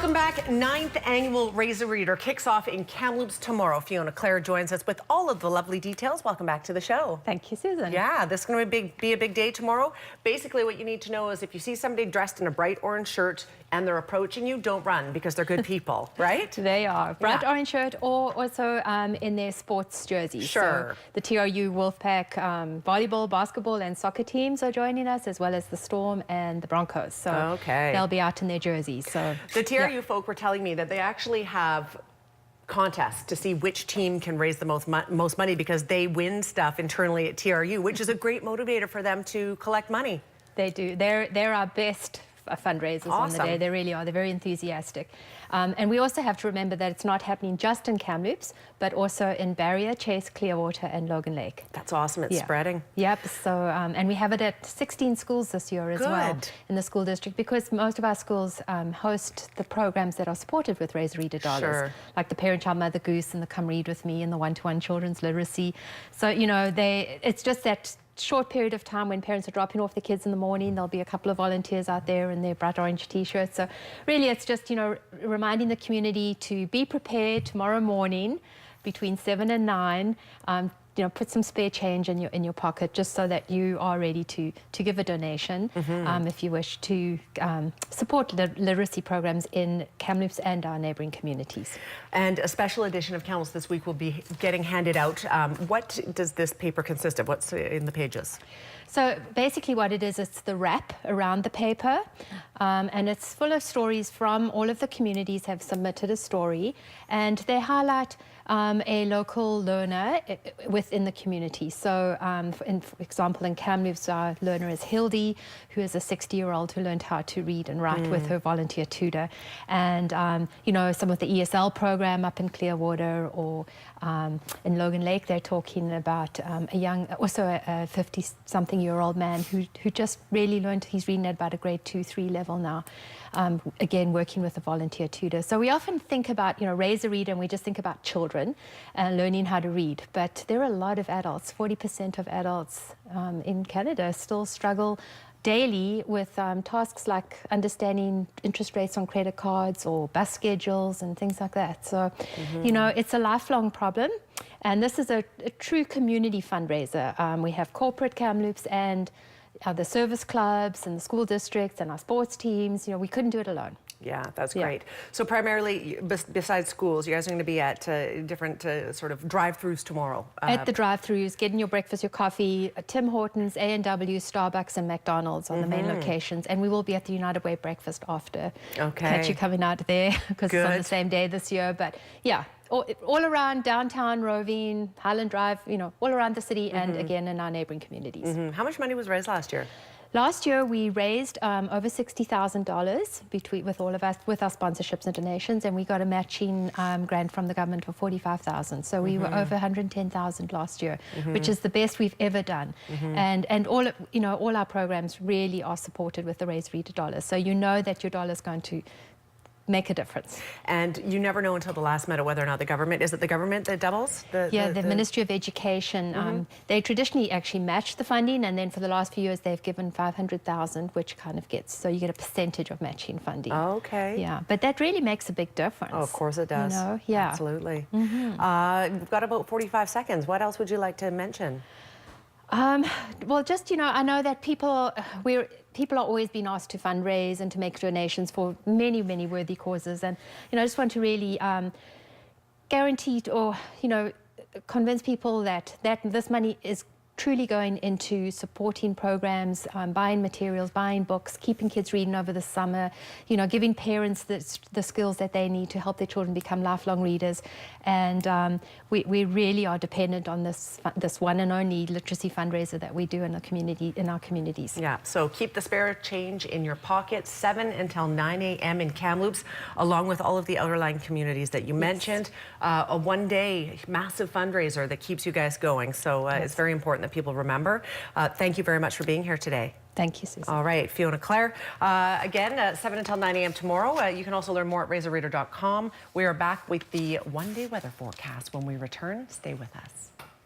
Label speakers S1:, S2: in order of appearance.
S1: Welcome back. 9th annual Razor Reader kicks off in Kamloops tomorrow. Fiona Clare joins us with all of the lovely details. Welcome back to the show.
S2: Thank you, Susan.
S1: Yeah, this is going to be a big day tomorrow. Basically, what you need to know is if you see somebody dressed in a bright orange shirt and they're approaching you, don't run because they're good people, right?
S2: They are. Bright orange shirt or also in their sports jerseys.
S1: Sure.
S2: So the TRU Wolfpack volleyball, basketball and soccer teams are joining us, as well as the Storm and the Broncos. So they'll be out in their jerseys. So
S1: the TRU folk were telling me that they actually have contests to see which team can raise the most money because they win stuff internally at TRU, which is a great motivator for them to collect money.
S2: They do. They're our best fundraisers on the day. They really are. They're very enthusiastic. And we also have to remember that it's not happening just in Kamloops, but also in Barrier, Chase, Clearwater and Logan Lake.
S1: That's awesome. It's spreading.
S2: Yep. So, and we have it at 16 schools this year as well in the school district, because most of our schools host the programs that are supported with Razor Reader dollars, like the Parent Child Mother Goose and the Come Read With Me and the one-to-one children's literacy. So, you know, it's just that short period of time when parents are dropping off their kids in the morning. There'll be a couple of volunteers out there in their bright orange t-shirts. So really it's just, you know, reminding the community to be prepared tomorrow morning between 7 and 9. You know, put some spare change in your pocket just so that you are ready to give a donation if you wish to support literacy programs in Kamloops and our neighbouring communities. And
S1: a special edition of Kamloops this week will be getting handed out. What does this paper consist of? What's in the pages?
S2: So basically what it is, it's the wrap around the paper, and it's full of stories from all of the communities have submitted a story, and they highlight a local learner within the community. So, for example, in Kamloops, our learner is Hildy, who is a 60-year-old who learned how to read and write with her volunteer tutor. And, you know, some of the ESL program up in Clearwater or in Logan Lake, they're talking about also a 50-something-year-old man who just really learned, he's reading at about a grade 2-3 level now. Again, working with a volunteer tutor. So we often think about, you know, Razor Reader, and we just think about children learning how to read. But there are a lot of adults, 40% of adults in Canada still struggle daily with tasks like understanding interest rates on credit cards or bus schedules and things like that. So, you know, it's a lifelong problem. And this is a true community fundraiser. We have corporate Kamloops and the service clubs and the school districts and our sports teams. You know, we couldn't do it alone.
S1: Yeah, that's great. So primarily, besides schools, you guys are going to be at different sort of drive-thrus tomorrow.
S2: At the drive-thrus, getting your breakfast, your coffee, Tim Hortons, A&W, Starbucks and McDonald's on the main locations. And we will be at the United Way breakfast after. Catch you coming out there because it's on the same day this year. But yeah, all around downtown, Roving, Highland Drive, you know, all around the city and again in our neighbouring communities.
S1: How much money was raised last year?
S2: Last year we raised over $60,000 with all of us, with our sponsorships and donations, and we got a matching grant from the government for $45,000. So we were over $110,000 last year, which is the best we've ever done. And all, you know, all our programs really are supported with the Razor Reader dollars. So you know that your dollar is going to make a difference.
S1: And you never know until the last minute whether or not the government, is it the government that doubles?
S2: The Ministry of Education, they traditionally actually match the funding, and then for the last few years they've given $500,000, which kind of gets, so you get a percentage of matching funding. Yeah, but that really makes a big difference.
S1: Oh, of course it does.
S2: You know? Yeah.
S1: Absolutely. We've got about 45 seconds. What else would you like to mention?
S2: Well, just, you know, I know that people are always being asked to fundraise and to make donations for many, many worthy causes. And, you know, I just want to really guarantee or, you know, convince people that this money is truly going into supporting programs, buying materials, buying books, keeping kids reading over the summer, you know, giving parents the skills that they need to help their children become lifelong readers. And we really are dependent on this one and only literacy fundraiser that we do in our communities.
S1: Yeah, so keep the spare change in your pocket, 7 until 9 a.m. in Kamloops, along with all of the outerlying communities that you mentioned. A one-day massive fundraiser that keeps you guys going. So it's very important that people remember. Thank you very much for being here today.
S2: Thank you, Susan.
S1: All right, Fiona Clare. Again, 7 until 9 a.m. tomorrow. You can also learn more at razorreader.com. We are back with the one-day weather forecast when we return. Stay with us.